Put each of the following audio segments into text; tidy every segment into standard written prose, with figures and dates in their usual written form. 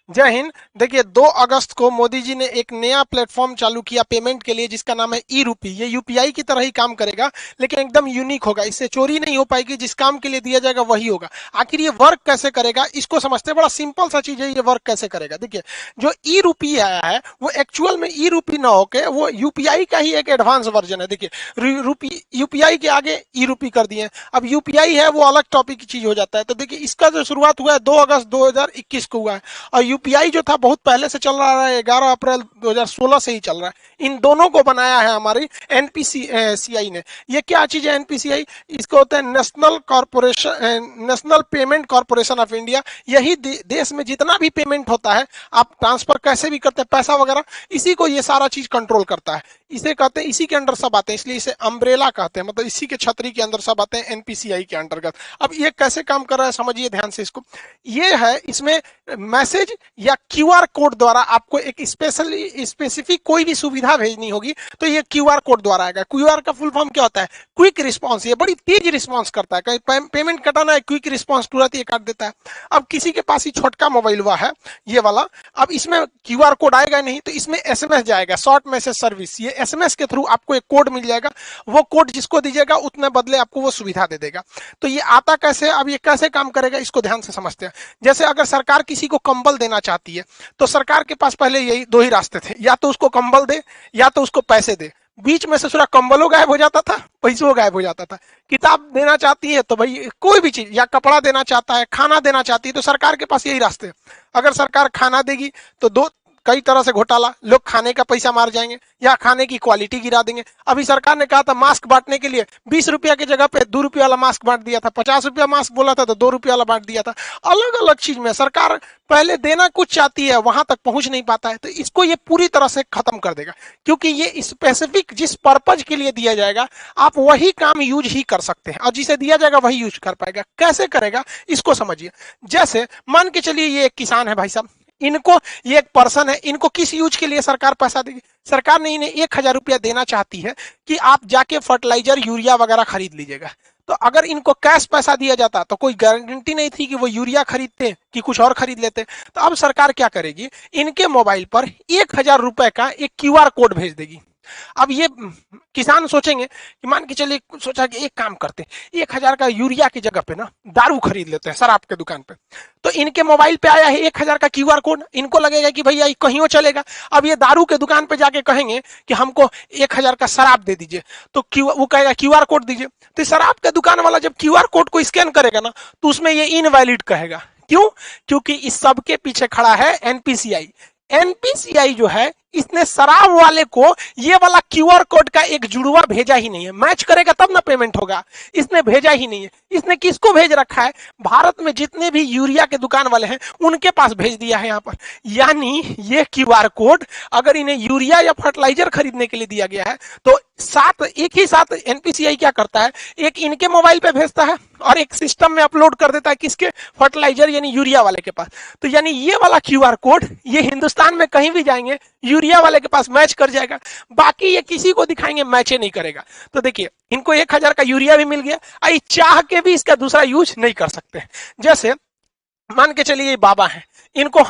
जय हिंद। देखिए 2 अगस्त को मोदी जी ने एक नया प्लेटफॉर्म चालू किया पेमेंट के लिए, जिसका नाम है ई रूपी। ये यूपीआई की तरह ही काम करेगा, लेकिन एकदम यूनिक होगा। इससे चोरी नहीं हो पाएगी, जिस काम के लिए दिया जाएगा वही होगा। आखिर ये वर्क कैसे करेगा, इसको समझते हैं। बड़ा सिंपल सा चीज है, ये वर्क कैसे करेगा। देखिए जो ई रूपी आया है वो एक्चुअल में ई रूपी ना होके वो यूपीआई का ही एक एडवांस वर्जन है। देखिए रूपी यूपीआई के आगे ई रूपी कर दिए। अब यूपीआई है वो अलग टॉपिक की चीज हो जाता है। तो देखिए इसका जो शुरुआत हुआ है 2 अगस्त 2021 को हुआ है, और यूपीआई जो था बहुत पहले से चल रहा है, 11 अप्रैल 2016 से ही चल रहा है। इन दोनों को बनाया है हमारी एनपीसीआई ने। ये क्या चीज है एनपीसीआई? इसको होता है national corporation, national payment corporation of India. यही देश में जितना भी पेमेंट होता है, आप ट्रांसफर कैसे भी करते हैं पैसा वगैरह, इसी को ये सारा चीज कंट्रोल करता है। इसे कहते हैं, इसी के अंडर सब आते हैं, इसलिए इसे अम्ब्रेला कहते हैं। मतलब इसी के छतरी के अंदर सब आते हैं, एनपीसीआई के अंतर्गत। अब ये कैसे काम कर रहा है समझिए ध्यान से इसको। ये है, इसमें मैसेज या क्यूआर कोड द्वारा आपको एक स्पेसिफिक कोई भी सुविधा भेजनी होगी तो ये क्यूआर कोड द्वारा आएगा। क्यूआर का फुल फॉर्म क्या होता है? Quick response. ये बड़ी तेज रिस्पांस करता है। कहीं पेमेंट कटाना है, क्विक रिस्पांस तुरंत ये काट देता है। अब किसी के पास ही छोटका मोबाइल हुआ है ये वाला, अब इसमें क्यूआर कोड आएगा नहीं, तो इसमें एसएमएस जाएगा, शॉर्ट मैसेज सर्विस। ये एसएमएस के थ्रू आपको एक कोड मिल जाएगा। वो कोड जिसको दीजिएगा उतने बदले आपको वो सुविधा दे देगा। तो ये आता कैसे, अब ये कैसे काम करेगा इसको ध्यान से समझते हैं। जैसे अगर सरकार किसी को कंबल देना चाहती है, तो सरकार के पास पहले यही 2 ही रास्ते थे, या तो उसको कंबल दे या तो उसको पैसे दे। बीच में से पूरा कंबलों गायब हो जाता था, पैसों गायब हो जाता था। किताब देना चाहती है तो भाई कोई भी चीज, या कपड़ा देना चाहता है, खाना देना चाहती है, तो सरकार के पास यही रास्ते हैं। अगर सरकार खाना देगी तो दो कई तरह से घोटाला, लोग खाने का पैसा मार जाएंगे या खाने की क्वालिटी गिरा देंगे। अभी सरकार ने कहा था मास्क बांटने के लिए 20 रुपया की जगह पे 2 रुपया वाला मास्क बांट दिया था, 50 रुपया मास्क बोला था तो 2 रुपया वाला बांट दिया था। अलग अलग चीज में सरकार पहले देना कुछ चाहती है, वहां तक पहुंच नहीं पाता है, तो इसको ये पूरी तरह से खत्म कर देगा। क्योंकि ये स्पेसिफिक जिस पर्पज के लिए दिया जाएगा आप वही काम यूज ही कर सकते हैं, और जिसे दिया जाएगा वही यूज कर पाएगा। कैसे करेगा इसको समझिए। जैसे मान के चलिए ये एक किसान है भाई साहब, इनको, ये एक पर्सन है, इनको किस यूज के लिए सरकार पैसा देगी? सरकार ने इन्हें 1000 रुपया देना चाहती है कि आप जाके फर्टिलाइजर यूरिया वगैरह खरीद लीजिएगा। तो अगर इनको कैश पैसा दिया जाता तो कोई गारंटी नहीं थी कि वो यूरिया खरीदते कि कुछ और खरीद लेते। तो अब सरकार क्या करेगी, इनके मोबाइल पर 1000 रुपए का एक क्यूआर कोड भेज देगी। अब ये किसान सोचेंगे कि मान के चलिए, सोचा कि एक काम करते, 1000 का यूरिया की जगह पे ना दारू खरीद लेते हैं शराब के दुकान पे। तो इनके मोबाइल पे आया है 1000 का क्यूआर कोड, इनको लगेगा कि भैया कहीं चलेगा। अब ये दारू के दुकान पे जाके कहेंगे कि हमको 1000 का शराब दे दीजिए, तो वो कहेगा क्यूआर कोड दीजिए। तो शराब के दुकान वाला जब क्यूआर कोड को स्कैन करेगा ना, तो उसमें ये इनवैलिड कहेगा। क्यों? क्योंकि इस सब के पीछे खड़ा है एनपीसीआई। एनपीसीआई जो है, इसने शराब वाले को ये वाला क्यूआर कोड का एक जुड़वा भेजा ही नहीं है। मैच करेगा तब ना पेमेंट होगा, इसने भेजा ही नहीं है। इसने किसको भेज रखा है? भारत में जितने भी यूरिया के दुकान वाले हैं उनके पास भेज दिया है यहाँ पर। यानी ये क्यूआर कोड अगर इन्हें यूरिया या फर्टिलाइजर खरीदने के लिए दिया गया है, तो एक ही साथ एनपीसीआई क्या करता है, एक इनके मोबाइल पे भेजता है और एक सिस्टम में अपलोड कर देता है किसके? फर्टिलाइजर यानी यूरिया वाले के पास। तो यानी ये वाला क्यूआर कोड ये हिंदुस्तान में कहीं भी जाएंगे यूरिया वाले के पास मैच कर जाएगा, बाकी ये किसी को दिखाएंगे मैच ही नहीं करेगा। तो देखिए इनको 1000 का यूरिया भी मिल गया, आई चाह के भी इसका दूसरा यूज नहीं कर सकते। जैसे मान के चलिए ये बाबा है, इनको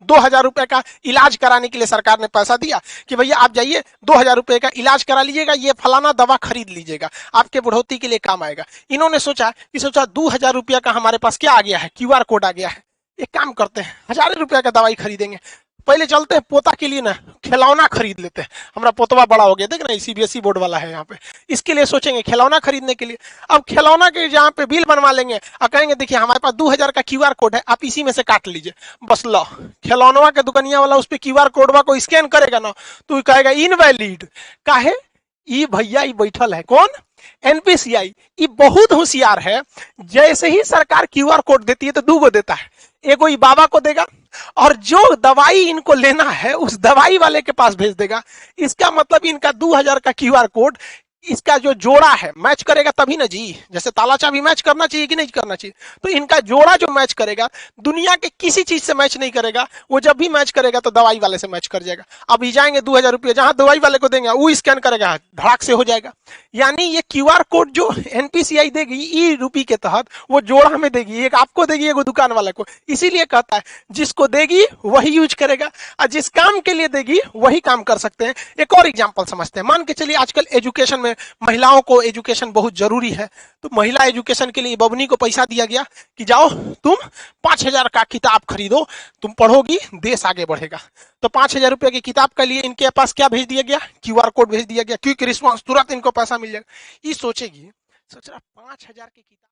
2000 रुपए का इलाज कराने के लिए सरकार ने पैसा दिया कि भैया आप जाइए 2000 रुपए का इलाज करा लीजिएगा, ये फलाना दवा खरीद लीजिएगा, आपके बढ़ोतरी के लिए काम आएगा। इन्होंने सोचा 2000 रुपया का हमारे पास क्या आ गया है, क्यूआर कोड आ गया है। एक काम करते हैं, 1000 रुपया का दवाई खरीदेंगे, पहले चलते हैं पोता के लिए ना खिलौना खरीद लेते हैं। हमारा पोतवा बड़ा हो गया, देख ना सीबीएसई बोर्ड वाला है यहाँ पे, इसके लिए सोचेंगे खिलौना खरीदने के लिए। अब खिलौना के जहाँ पे बिल बनवा लेंगे और कहेंगे देखिए हमारे पास 2000 का क्यूआर कोड है, आप इसी में से काट लीजिए। बस लो, खिलौनवा के दुकानिया वाला उस पर क्यूआर कोडवा को स्कैन करेगा ना, तो कहेगा इनवैलिड। काहे? ये भैया ये बैठल है कौन? एनपीसीआई। ये बहुत होशियार है। जैसे ही सरकार क्यूआर कोड देती है तो 2 गो देता है, एगो ये बाबा को देगा और जो दवाई इनको लेना है उस दवाई वाले के पास भेज देगा। इसका मतलब इनका 2000 का क्यूआर कोड इसका जो जोड़ा है मैच करेगा तभी ना जी, जैसे ताला चाबी मैच करना चाहिए कि नहीं करना चाहिए, तो इनका जोड़ा जो मैच करेगा दुनिया के किसी चीज से मैच नहीं करेगा, वो जब भी मैच करेगा तो दवाई वाले से मैच कर जाएगा। अभी जाएंगे 2,000 रुपये जहां दवाई वाले को देंगे वो स्कैन करेगा, धड़ाक से हो जाएगा। यानी ये क्यूआर कोड जो एनपीसीआई देगी ई रूपी के तहत, वो जोड़ा में देगी, एक आपको देगी एक दुकान वाले को। इसीलिए कहता है जिसको देगी वही यूज करेगा, और जिस काम के लिए देगी वही काम कर सकते हैं। एक और एग्जांपल समझते हैं। मान के चलिए आजकल एजुकेशन में महिलाओं को एजुकेशन बहुत जरूरी है, तो महिला एजुकेशन के लिए बबनी को पैसा दिया गया कि जाओ तुम 5,000 का किताब खरीदो, तुम पढ़ोगी देश आगे बढ़ेगा। तो 5,000 रुपये की किताब के लिए इनके पास क्या भेज दिया गया, क्यूआर कोड भेज दिया गया, क्विक रिस्पॉन्स, तुरंत इनको पैसा मिल जाएगा। ये सोचेगी, सोच रहा 5,000 की किताब